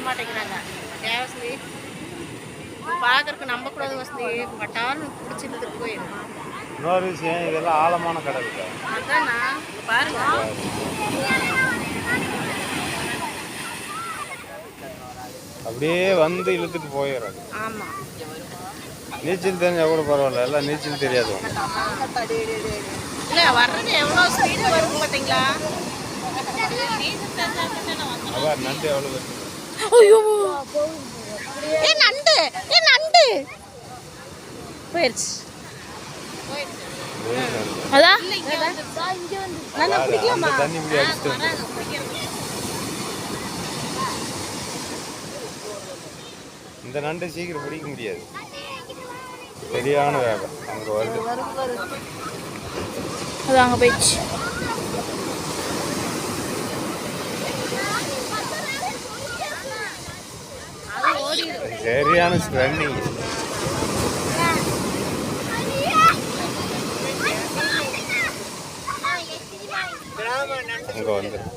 மாட்டேங்கிறாங்க. தேவஸ்ரீ பார்க்கறதுக்கு நம்பக்கூடாது வசதி, பட்டாலும் பிடிச்சி இழுத்துட்டு போயிடும். இன்னொரு விஷயம், இதெல்லாம் ஆழமான கடல். அதாண்ணா பாருங்க, அப்படியே வந்து இழுத்துட்டு போயிடுறாங்க. ஆமா, நீச்சல் தெரிஞ்சா கூட பரவாயில்ல, எல்லாம் நீச்சல் தெரியாது. இல்ல வர்றது எவ்வளோ ஸ்பீடு வரும் பார்த்தீங்களா? நண்டு எவ்வளவு? ஐயோ, ஏ நண்டு, ஏ நண்டு போயிடுச்சு. அதான் நல்லா பிடிக்கலாமா? தண்ணி இப்படி அடிச்சுட்டு இந்த நண்டை சீக்கிரம் பிடிக்க முடியாது. சரியான வேகம் அங்கே வருது. அது அங்கே போயிடுச்சு. சரியான ரன்னிங். அங்கே வந்துடும்.